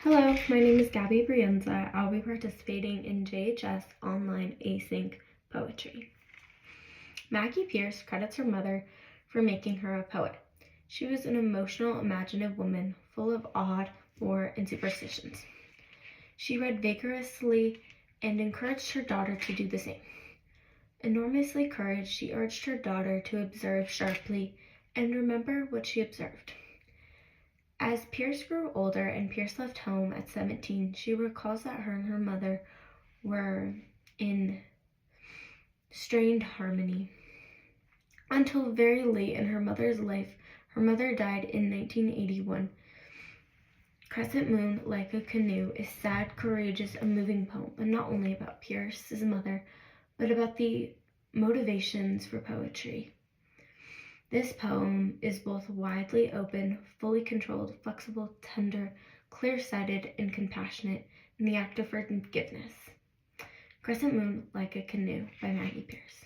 Hello, my name is Gabby Brienza. I'll be participating in JHS online async poetry. Maggie Pierce credits her mother for making her a poet. She was an emotional, imaginative woman full of odd lore and superstitions. She read vigorously and encouraged her daughter to do the same. Enormously encouraged, she urged her daughter to observe sharply and remember what she observed. As Pierce grew older and Pierce left home at 17, she recalls that her and her mother were in strained harmony. Until very late in her mother's life, her mother died in 1981. Crescent Moon, Like a Canoe, is sad, courageous, and moving poem, but not only about Pierce's mother, but about the motivations for poetry. This poem is both widely open, fully controlled, flexible, tender, clear-sighted, and compassionate in the act of forgiveness. Crescent Moon, Like a Canoe by Maggie Pierce.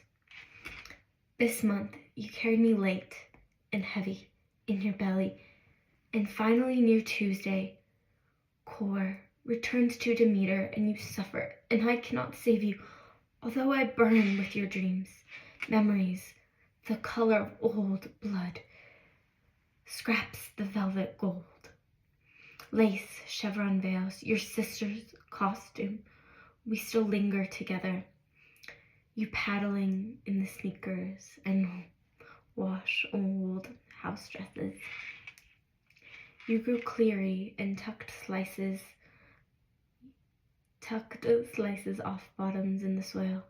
This month, you carried me light and heavy in your belly, and finally near Tuesday, core returns to Demeter, and you suffer, and I cannot save you, although I burn with your dreams, memories, the color of old blood, scraps the velvet gold, lace, chevron veils, your sister's costume, we still linger together, you paddling in the sneakers and wash old house dresses. You grew cleary and tucked slices off bottoms in the soil.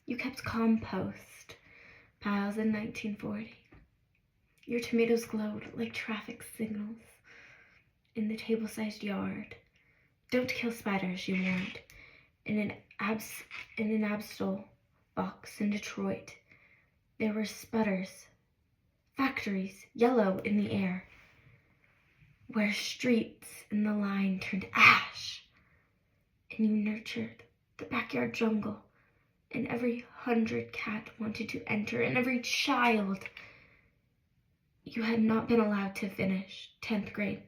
You kept compost piles in 1940. Your tomatoes glowed like traffic signals in the table-sized yard. Don't kill spiders, you warned. In an Absol box in Detroit, there were sputters, factories, yellow in the air, where streets in the line turned ash, and you nurtured the backyard jungle. And every 100 cat wanted to enter, and every child. You had not been allowed to finish 10th grade,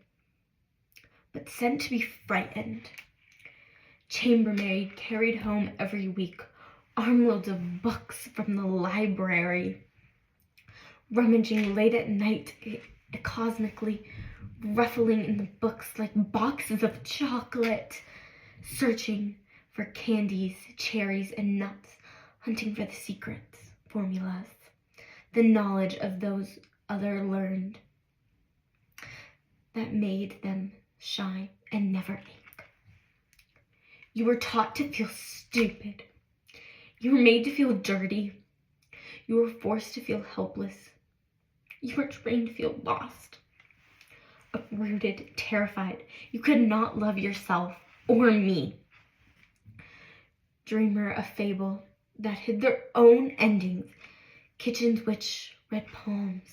but sent to be frightened. Chambermaid carried home every week armloads of books from the library, rummaging late at night, cosmically ruffling in the books like boxes of chocolate, searching for candies, cherries, and nuts, hunting for the secrets, formulas, the knowledge of those other learned that made them shine and never ink. You were taught to feel stupid. You were made to feel dirty. You were forced to feel helpless. You were trained to feel lost, uprooted, terrified. You could not love yourself or me. Dreamer of fable that hid their own endings, kitchens which read poems.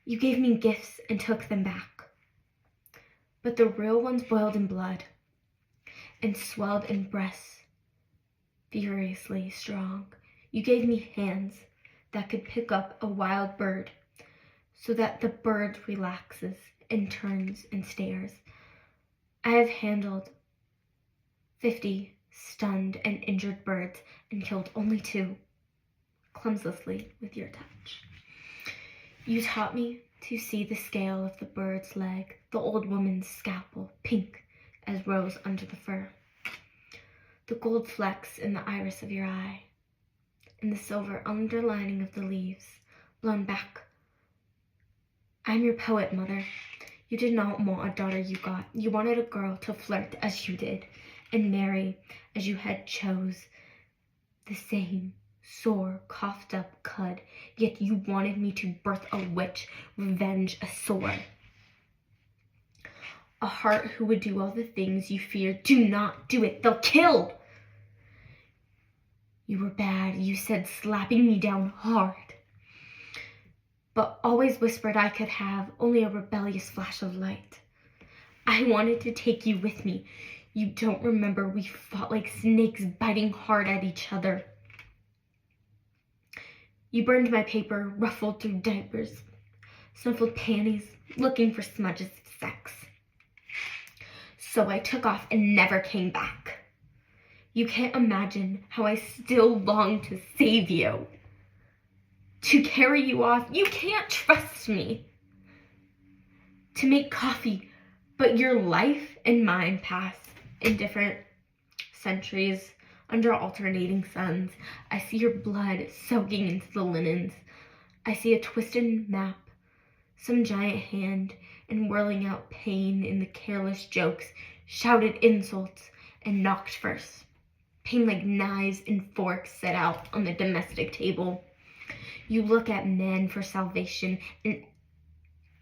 You gave me gifts and took them back, but the real ones boiled in blood and swelled in breasts, furiously strong. You gave me hands that could pick up a wild bird so that the bird relaxes and turns and stares. I have handled 50 stunned and injured birds and killed only 2, clumsily with your touch. You taught me to see the scale of the bird's leg, the old woman's scalpel, pink as rose under the fur, the gold flecks in the iris of your eye, and the silver underlining of the leaves blown back. I'm your poet, Mother. You did not want a daughter you got. You wanted a girl to flirt as you did and marry as you had chose, the same sore, coughed up cud, yet you wanted me to birth a witch, revenge a sore. A heart who would do all the things you feared. Do not do it, they'll kill. You were bad, you said, slapping me down hard, but always whispered I could have only a rebellious flash of light. I wanted to take you with me. You don't remember we fought like snakes, biting hard at each other. You burned my paper, ruffled through diapers, snuffled panties, looking for smudges of sex. So I took off and never came back. You can't imagine how I still long to save you, to carry you off. You can't trust me to make coffee, but your life and mine pass in different centuries under alternating suns. I see your blood soaking into the linens. I see a twisted map, some giant hand, and whirling out pain in the careless jokes, shouted insults, and knocked verse. Pain like knives and forks set out on the domestic table. You look at men for salvation, and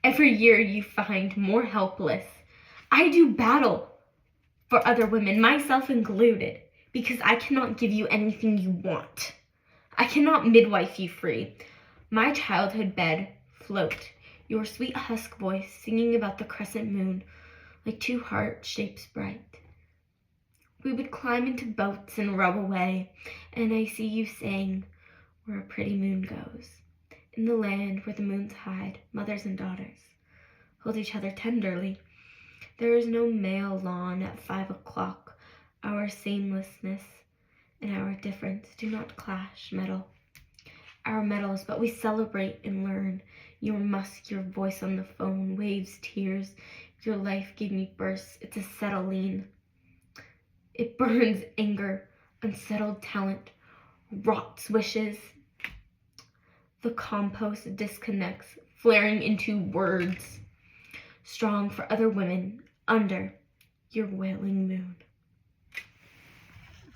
every year you find more helpless. I do battle for other women, myself included, because I cannot give you anything you want. I cannot midwife you free. My childhood bed float, your sweet husk voice singing about the crescent moon like two heart shapes bright. We would climb into boats and row away, and I see you saying where a pretty moon goes. In the land where the moons hide, mothers and daughters hold each other tenderly. There is no male lawn at 5 o'clock. Our sameness and our difference do not clash metal. Our metals, but we celebrate and learn. Your musk, your voice on the phone, waves tears. Your life gave me bursts. It's acetylene. It burns anger, unsettled talent, rots wishes. The compost disconnects, flaring into words, strong for other women under your wailing moon.